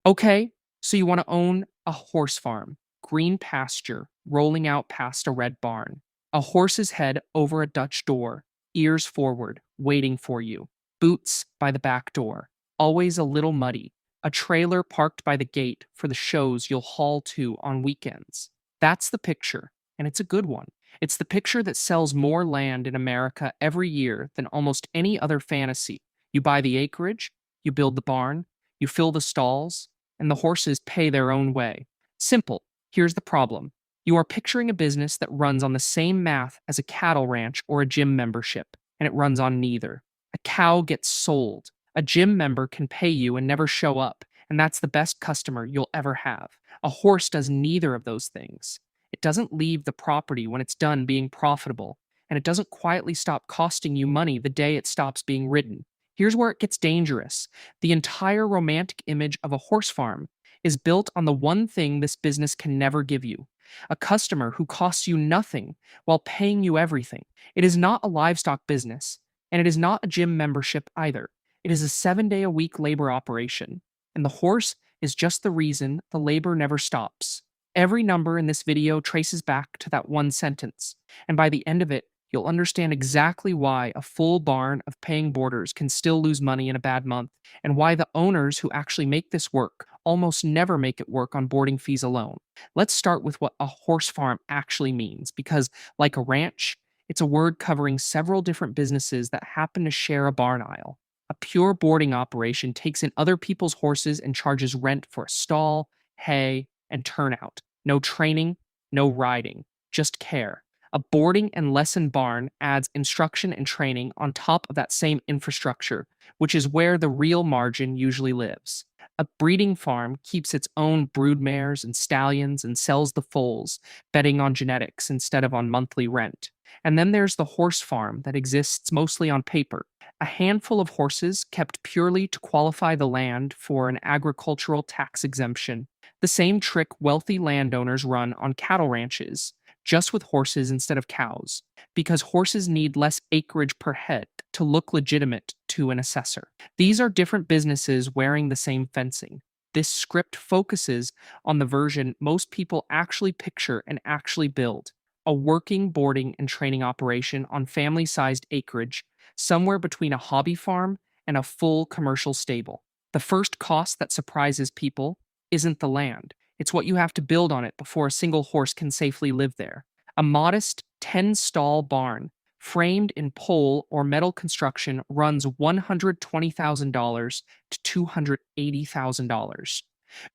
Okay, so you want to own a horse farm, green pasture rolling out past a red barn, a horse's head over a Dutch door, ears forward, waiting for you, boots by the back door, always a little muddy, a trailer parked by the gate for the shows you'll haul to on weekends. That's the picture, and it's a good one. It's the picture that sells more land in America every year than almost any other fantasy. You buy the acreage, you build the barn, you fill the stalls, and the horses pay their own way. Simple. Here's the problem. You are picturing a business that runs on the same math as a cattle ranch or a gym membership, and it runs on neither. A cow gets sold. A gym member can pay you and never show up, and that's the best customer you'll ever have. A horse does neither of those things. It doesn't leave the property when it's done being profitable, and it doesn't quietly stop costing you money the day it stops being ridden. Here's where it gets dangerous. The entire romantic image of a horse farm is built on the one thing this business can never give you: a customer who costs you nothing while paying you everything. It is not a livestock business, and it is not a gym membership either. It is a 7-day a week labor operation, and the horse is just the reason the labor never stops. Every number in this video traces back to that one sentence, and by the end of it, you'll understand exactly why a full barn of paying boarders can still lose money in a bad month, and why the owners who actually make this work almost never make it work on boarding fees alone. Let's start with what a horse farm actually means, because, like a ranch, it's a word covering several different businesses that happen to share a barn aisle. A pure boarding operation takes in other people's horses and charges rent for a stall, hay, and turnout. No training, no riding, just care. A boarding and lesson barn adds instruction and training on top of that same infrastructure, which is where the real margin usually lives. A breeding farm keeps its own brood mares and stallions and sells the foals, betting on genetics instead of on monthly rent. And then there's the horse farm that exists mostly on paper. A handful of horses kept purely to qualify the land for an agricultural tax exemption. The same trick wealthy landowners run on cattle ranches, just with horses instead of cows, because horses need less acreage per head to look legitimate to an assessor. These are different businesses wearing the same fencing. This script focuses on the version most people actually picture and actually build: a working boarding and training operation on family sized acreage, somewhere between a hobby farm and a full commercial stable. The first cost that surprises people isn't the land, it's what you have to build on it before a single horse can safely live there. A modest 10-stall barn, framed in pole or metal construction, runs $120,000 to $280,000.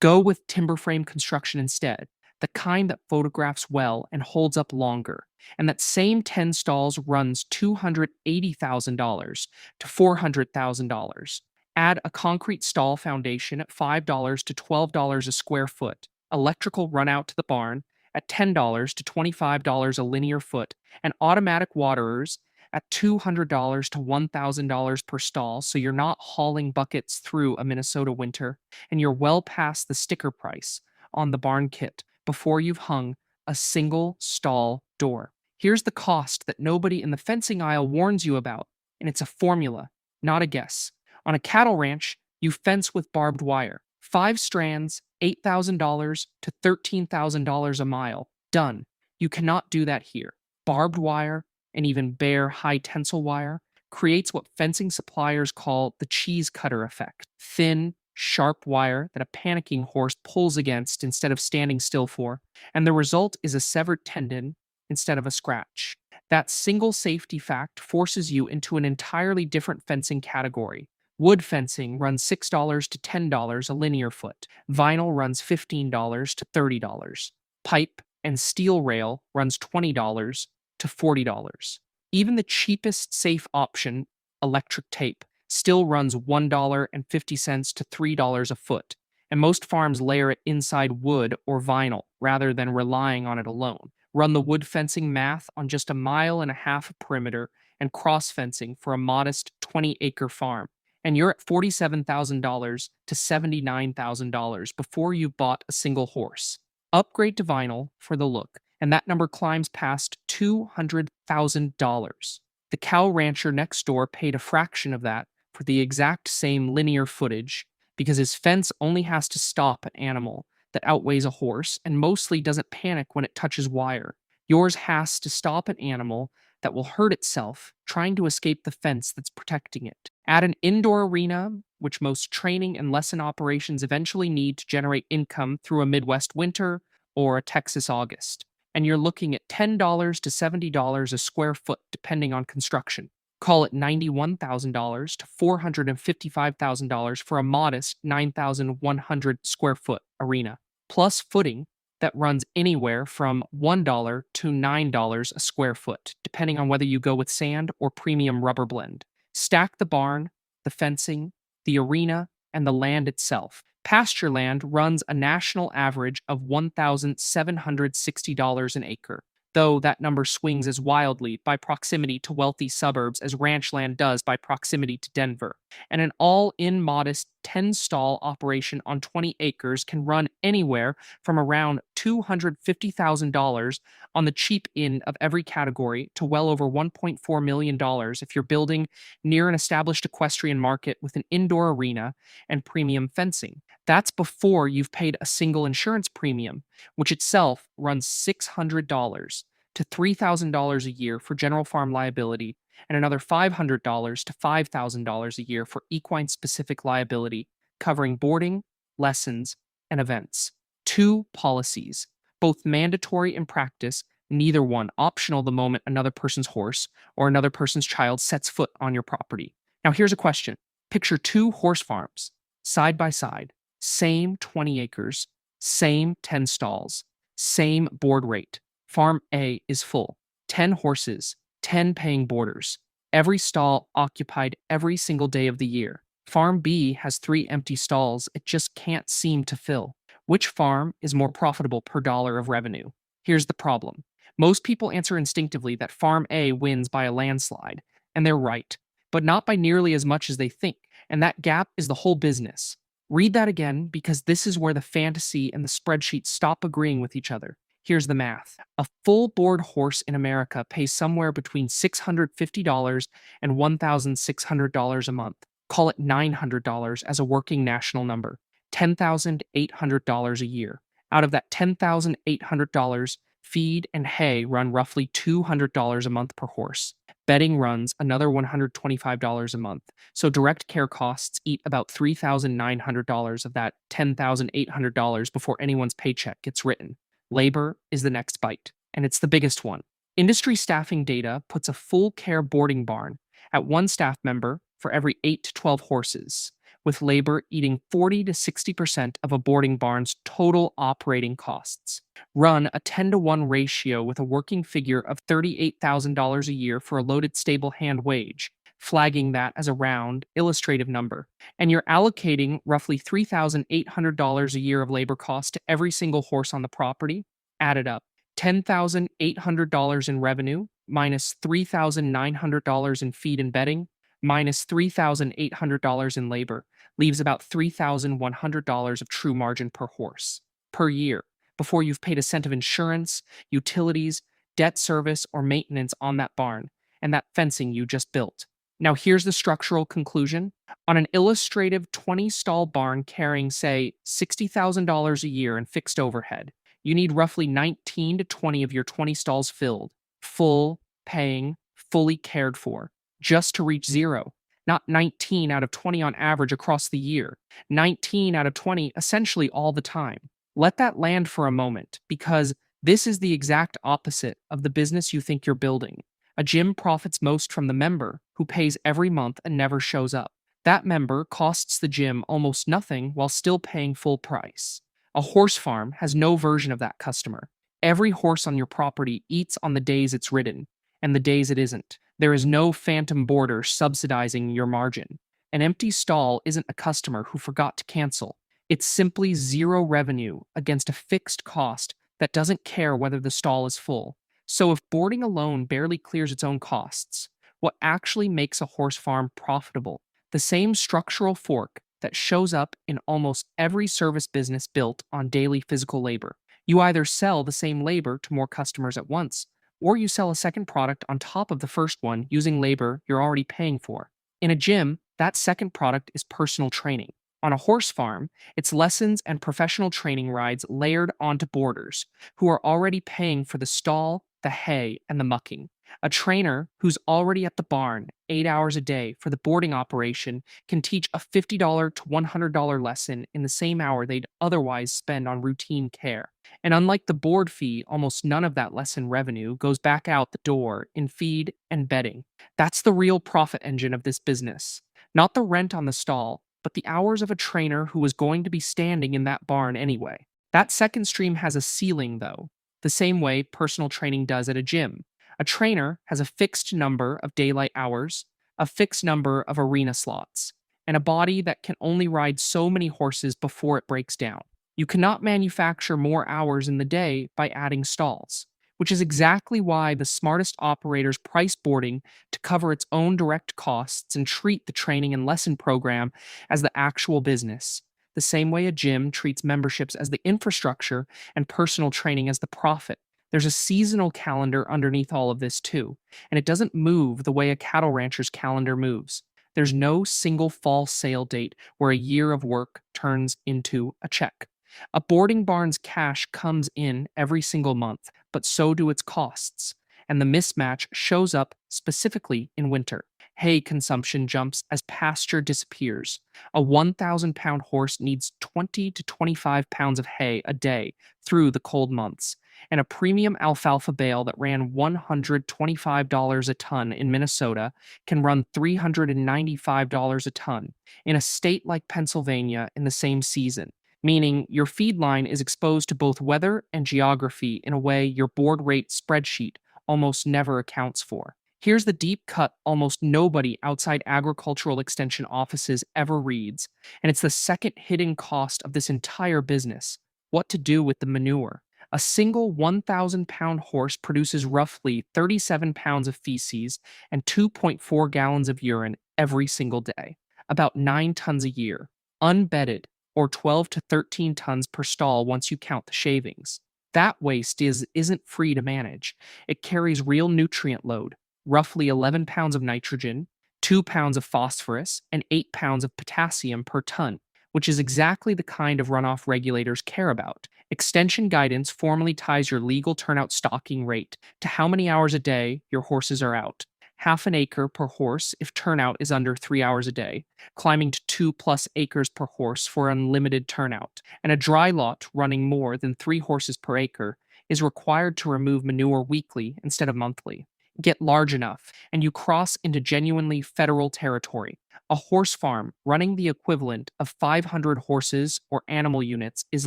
Go with timber frame construction instead, the kind that photographs well and holds up longer. And that same 10 stalls runs $280,000 to $400,000. Add a concrete stall foundation at $5 to $12 a square foot, electrical run out to the barn at $10 to $25 a linear foot, and automatic waterers at $200 to $1,000 per stall, so you're not hauling buckets through a Minnesota winter, and you're well past the sticker price on the barn kit before you've hung a single stall door. Here's the cost that nobody in the fencing aisle warns you about, and it's a formula, not a guess. On a cattle ranch, you fence with barbed wire. 5 strands, $8,000 to $13,000 a mile. Done. You cannot do that here. Barbed wire, and even bare high tensile wire, creates what fencing suppliers call the cheese cutter effect: thin, sharp wire that a panicking horse pulls against instead of standing still for, and the result is a severed tendon instead of a scratch. That single safety fact forces you into an entirely different fencing category. Wood fencing runs $6 to $10 a linear foot. Vinyl runs $15 to $30. Pipe and steel rail runs $20 to $40. Even the cheapest safe option, electric tape, still runs $1.50 to $3 a foot, and most farms layer it inside wood or vinyl rather than relying on it alone. Run the wood fencing math on just a mile and a half of perimeter and cross fencing for a modest 20-acre farm, and you're at $47,000 to $79,000 before you've bought a single horse. Upgrade to vinyl for the look, and that number climbs past $200,000. The cow rancher next door paid a fraction of that for the exact same linear footage, because his fence only has to stop an animal that outweighs a horse and mostly doesn't panic when it touches wire. Yours has to stop an animal that will hurt itself trying to escape the fence that's protecting it. Add an indoor arena, which most training and lesson operations eventually need to generate income through a Midwest winter or a Texas August. And you're looking at $10 to $70 a square foot depending on construction. Call it $91,000 to $455,000 for a modest 9,100 square foot arena, plus footing that runs anywhere from $1 to $9 a square foot, depending on whether you go with sand or premium rubber blend. Stack the barn, the fencing, the arena, and the land itself. Pasture land runs a national average of $1,760 an acre, though that number swings as wildly by proximity to wealthy suburbs as ranch land does by proximity to Denver. And an all in modest 10 stall operation on 20 acres can run anywhere from around $250,000 on the cheap end of every category to well over $1.4 million if you're building near an established equestrian market with an indoor arena and premium fencing. That's before you've paid a single insurance premium, which itself runs $600 to $3,000 a year for general farm liability and another $500 to $5,000 a year for equine specific liability, covering boarding, lessons, and events. Two policies, both mandatory in practice, neither one optional the moment another person's horse or another person's child sets foot on your property. Now, here's a question. Picture two horse farms, side by side, same 20 acres, same 10 stalls, same board rate. Farm A is full, 10 horses, 10 paying boarders, every stall occupied every single day of the year. Farm B has 3 empty stalls it just can't seem to fill. Which farm is more profitable per dollar of revenue? Here's the problem. Most people answer instinctively that Farm A wins by a landslide, and they're right, but not by nearly as much as they think, and that gap is the whole business. Read that again because this is where the fantasy and the spreadsheet stop agreeing with each other. Here's the math. A full board horse in America pays somewhere between $650 and $1,600 a month. Call it $900 as a working national number. $10,800 a year. Out of that $10,800, feed and hay run roughly $200 a month per horse. Bedding runs another $125 a month. So direct care costs eat about $3,900 of that $10,800 before anyone's paycheck gets written. Labor is the next bite, and it's the biggest one. Industry staffing data puts a full care boarding barn at one staff member for every 8 to 12 horses, with labor eating 40 to 60% of a boarding barn's total operating costs. Run a 10 to 1 ratio with a working figure of $38,000 a year for a loaded stable hand wage, flagging that as a round, illustrative number. And you're allocating roughly $3,800 a year of labor cost to every single horse on the property. Add it up. $10,800 in revenue minus $3,900 in feed and bedding minus $3,800 in labor leaves about $3,100 of true margin per horse per year before you've paid a cent of insurance, utilities, debt service, or maintenance on that barn and that fencing you just built. Now, here's the structural conclusion. On an illustrative 20 stall barn carrying, say, $60,000 a year in fixed overhead, you need roughly 19 to 20 of your 20 stalls filled, full, paying, fully cared for, just to reach zero. Not 19 out of 20 on average across the year, 19 out of 20 essentially all the time. Let that land for a moment, because this is the exact opposite of the business you think you're building. A gym profits most from the member who pays every month and never shows up. That member costs the gym almost nothing while still paying full price. A horse farm has no version of that customer. Every horse on your property eats on the days it's ridden, and the days it isn't. There is no phantom boarder subsidizing your margin. An empty stall isn't a customer who forgot to cancel. It's simply zero revenue against a fixed cost that doesn't care whether the stall is full. So if boarding alone barely clears its own costs, what actually makes a horse farm profitable? The same structural fork that shows up in almost every service business built on daily physical labor. You either sell the same labor to more customers at once, or you sell a second product on top of the first one using labor you're already paying for. In a gym, that second product is personal training. On a horse farm, it's lessons and professional training rides layered onto boarders who are already paying for the stall, the hay, and the mucking. A trainer who's already at the barn 8 hours a day for the boarding operation can teach a $50 to $100 lesson in the same hour they'd otherwise spend on routine care. And unlike the board fee, almost none of that lesson revenue goes back out the door in feed and bedding. That's the real profit engine of this business. Not the rent on the stall, but the hours of a trainer who was going to be standing in that barn anyway. That second stream has a ceiling, though, the same way personal training does at a gym. A trainer has a fixed number of daylight hours, a fixed number of arena slots, and a body that can only ride so many horses before it breaks down. You cannot manufacture more hours in the day by adding stalls, which is exactly why the smartest operators price boarding to cover its own direct costs and treat the training and lesson program as the actual business, the same way a gym treats memberships as the infrastructure and personal training as the profit. There's a seasonal calendar underneath all of this too, and it doesn't move the way a cattle rancher's calendar moves. There's no single fall sale date where a year of work turns into a check. A boarding barn's cash comes in every single month, but so do its costs. And the mismatch shows up specifically in winter. Hay consumption jumps as pasture disappears. A 1,000-pound horse needs 20 to 25 pounds of hay a day through the cold months, and a premium alfalfa bale that ran $125 a ton in Minnesota can run $395 a ton in a state like Pennsylvania in the same season, meaning your feed line is exposed to both weather and geography in a way your board rate spreadsheet almost never accounts for. Here's the deep cut almost nobody outside agricultural extension offices ever reads, and it's the second hidden cost of this entire business: what to do with the manure. A single 1,000-pound horse produces roughly 37 pounds of feces and 2.4 gallons of urine every single day, about 9 tons a year, unbedded, or 12 to 13 tons per stall once you count the shavings. That waste isn't free to manage. It carries real nutrient load, roughly 11 pounds of nitrogen, 2 pounds of phosphorus, and 8 pounds of potassium per ton, which is exactly the kind of runoff regulators care about. Extension guidance formally ties your legal turnout stocking rate to how many hours a day your horses are out. Half an acre per horse if turnout is under 3 hours a day, climbing to 2+ acres per horse for unlimited turnout, and a dry lot running more than 3 horses per acre is required to remove manure weekly instead of monthly. Get large enough, and you cross into genuinely federal territory. A horse farm running the equivalent of 500 horses or animal units is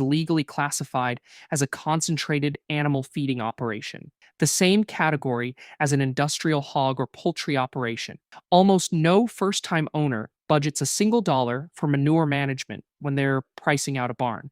legally classified as a concentrated animal feeding operation, the same category as an industrial hog or poultry operation. Almost no first time owner budgets a single dollar for manure management when they're pricing out a barn.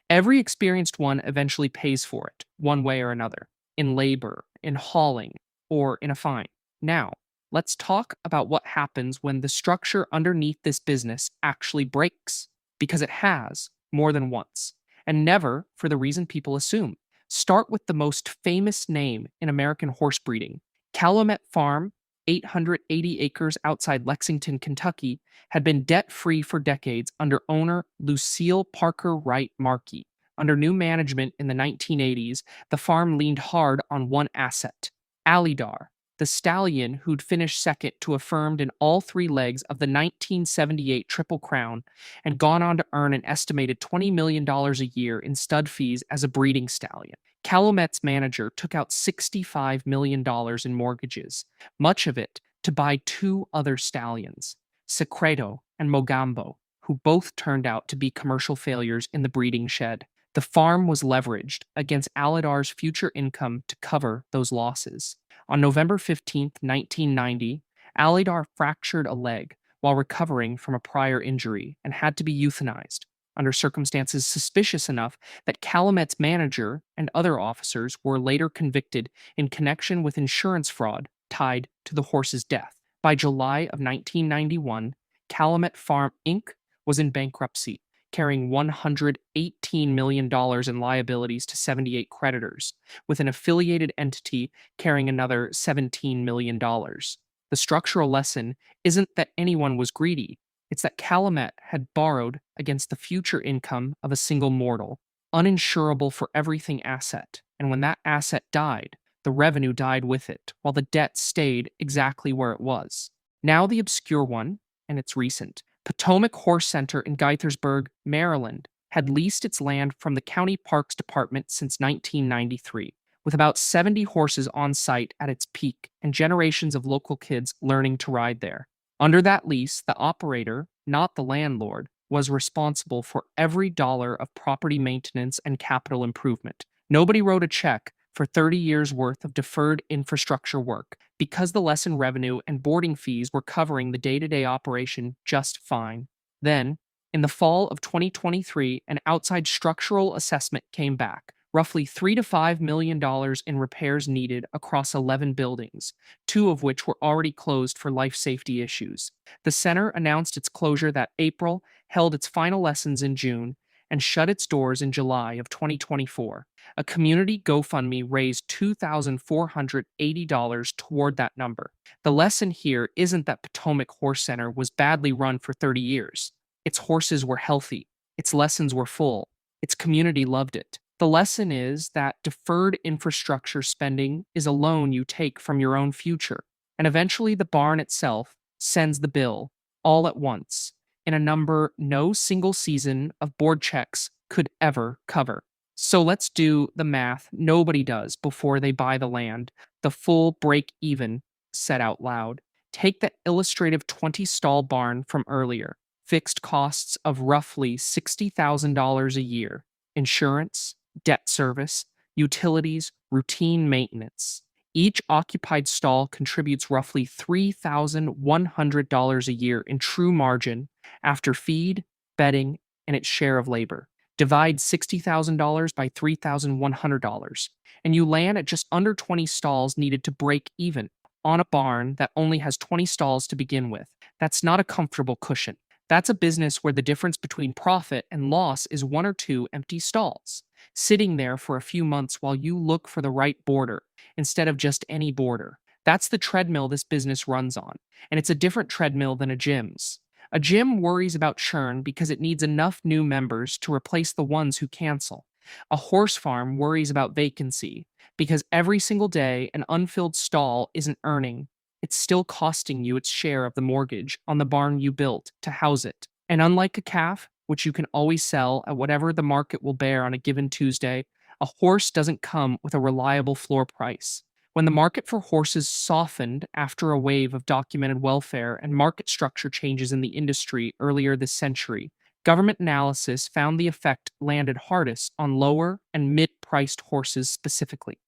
Every experienced one eventually pays for it, one way or another, in labor, in hauling, or in a fine. Now, let's talk about what happens when the structure underneath this business actually breaks, because it has more than once, and never for the reason people assume. Start with the most famous name in American horse breeding. Calumet Farm, 880 acres outside Lexington, Kentucky, had been debt free for decades under owner Lucille Parker Wright Markey. Under new management in the 1980s, the farm leaned hard on one asset: Alidar, the stallion who'd finished second to affirmed in all 3 legs of the 1978 Triple Crown and gone on to earn an estimated $20 million a year in stud fees as a breeding stallion. Calumet's manager took out $65 million in mortgages, much of it to buy 2 other stallions, Secreto and Mogambo, who both turned out to be commercial failures in the breeding shed. The farm was leveraged against Alidar's future income to cover those losses. On November 15, 1990, Alidar fractured a leg while recovering from a prior injury and had to be euthanized, under circumstances suspicious enough that Calumet's manager and other officers were later convicted in connection with insurance fraud tied to the horse's death. By July of 1991, Calumet Farm Inc. was in bankruptcy, carrying $118 million in liabilities to 78 creditors, with an affiliated entity carrying another $17 million. The structural lesson isn't that anyone was greedy, It's that Calumet had borrowed against the future income of a single mortal, uninsurable for everything asset. And when that asset died, the revenue died with it, while the debt stayed exactly where it was. Now, the obscure one, and it's recent, Potomac Horse Center in Gaithersburg, Maryland, had leased its land from the County Parks Department since 1993, with about 70 horses on site at its peak and generations of local kids learning to ride there. Under that lease, the operator, not the landlord, was responsible for every dollar of property maintenance and capital improvement. Nobody wrote a check for 30 years' worth of deferred infrastructure work because the lesson revenue and boarding fees were covering the day to day operation just fine. Then, in the fall of 2023, an outside structural assessment came back. Roughly $3 to $5 million in repairs needed across 11 buildings, two of which were already closed for life safety issues. The center announced its closure that April, held its final lessons in June, and shut its doors in July of 2024. A community GoFundMe raised $2,480 toward that number. The lesson here isn't that Potomac Horse Center was badly run for 30 years. Its horses were healthy, its lessons were full, its community loved it. The lesson is that deferred infrastructure spending is a loan you take from your own future, and eventually the barn itself sends the bill all at once in a number no single season of board checks could ever cover. So let's do the math nobody does before they buy the land, the full break even said out loud. Take the illustrative 20 stall barn from earlier, fixed costs of roughly $60,000 a year, insurance, debt service, utilities, routine maintenance. Each occupied stall contributes roughly $3,100 a year in true margin after feed, bedding, and its share of labor. Divide $60,000 by $3,100, and you land at just under 20 stalls needed to break even on a barn that only has 20 stalls to begin with. That's not a comfortable cushion. That's a business where the difference between profit and loss is one or two empty stalls, sitting there for a few months while you look for the right boarder instead of just any boarder. That's the treadmill this business runs on, and it's a different treadmill than a gym's. A gym worries about churn because it needs enough new members to replace the ones who cancel. A horse farm worries about vacancy because every single day an unfilled stall isn't earning, it's still costing you its share of the mortgage on the barn you built to house it. And unlike a calf, which you can always sell at whatever the market will bear on a given Tuesday, a horse doesn't come with a reliable floor price. When the market for horses softened after a wave of documented welfare and market structure changes in the industry earlier this century, government analysis found the effect landed hardest on lower and mid priced horses specifically.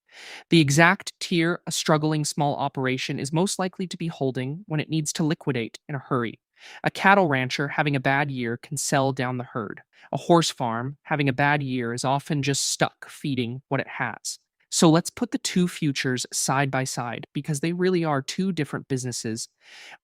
The exact tier a struggling small operation is most likely to be holding when it needs to liquidate in a hurry. A cattle rancher having a bad year can sell down the herd. A horse farm having a bad year is often just stuck feeding what it has. So let's put the two futures side by side because they really are two different businesses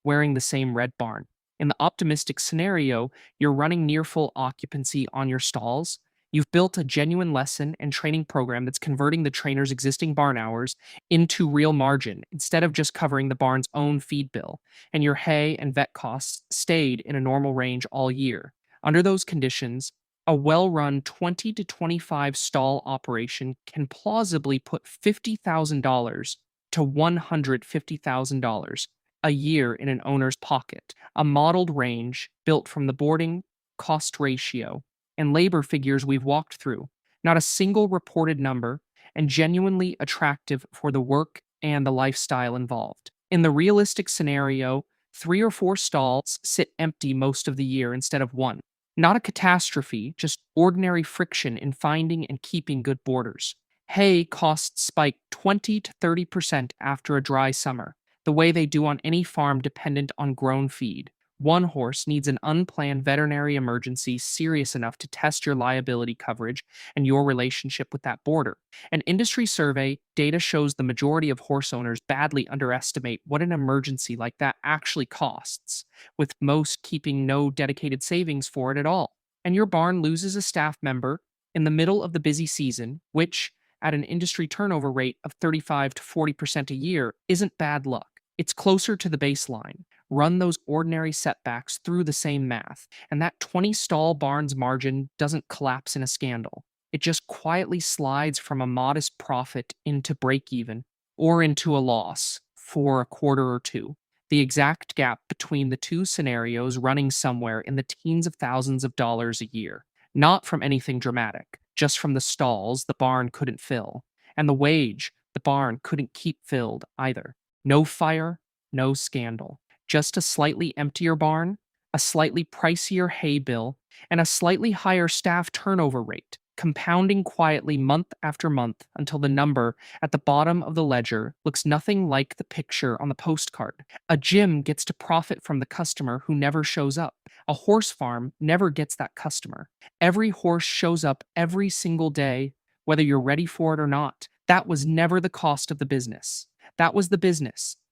wearing the same red barn. In the optimistic scenario, you're running near full occupancy on your stalls. You've built a genuine lesson and training program that's converting the trainer's existing barn hours into real margin instead of just covering the barn's own feed bill, and your hay and vet costs stayed in a normal range all year. Under those conditions, a well run 20 to 25 stall operation can plausibly put $50,000 to $150,000 a year in an owner's pocket, a modeled range built from the boarding cost ratio and labor figures we've walked through, not a single reported number, and genuinely attractive for the work and the lifestyle involved. In the realistic scenario, 3 or 4 stalls sit empty most of the year instead of one. Not a catastrophe, just ordinary friction in finding and keeping good boarders. Hay costs spike 20 to 30% after a dry summer, the way they do on any farm dependent on grown feed. One horse needs an unplanned veterinary emergency serious enough to test your liability coverage and your relationship with that boarder. An industry survey data shows the majority of horse owners badly underestimate what an emergency like that actually costs, with most keeping no dedicated savings for it at all. And your barn loses a staff member in the middle of the busy season, which, at an industry turnover rate of 35 to 40% a year, isn't bad luck. It's closer to the baseline. Run those ordinary setbacks through the same math, and that 20 stall barn's margin doesn't collapse in a scandal. It just quietly slides from a modest profit into break even or into a loss for a quarter or two. The exact gap between the two scenarios running somewhere in the teens of thousands of dollars a year. Not from anything dramatic, just from the stalls the barn couldn't fill, and the wage the barn couldn't keep filled either. No fire, no scandal. Just a slightly emptier barn, a slightly pricier hay bill, and a slightly higher staff turnover rate, compounding quietly month after month until the number at the bottom of the ledger looks nothing like the picture on the postcard. A gym gets to profit from the customer who never shows up. A horse farm never gets that customer. Every horse shows up every single day, whether you're ready for it or not. That was never the cost of the business. That was the business.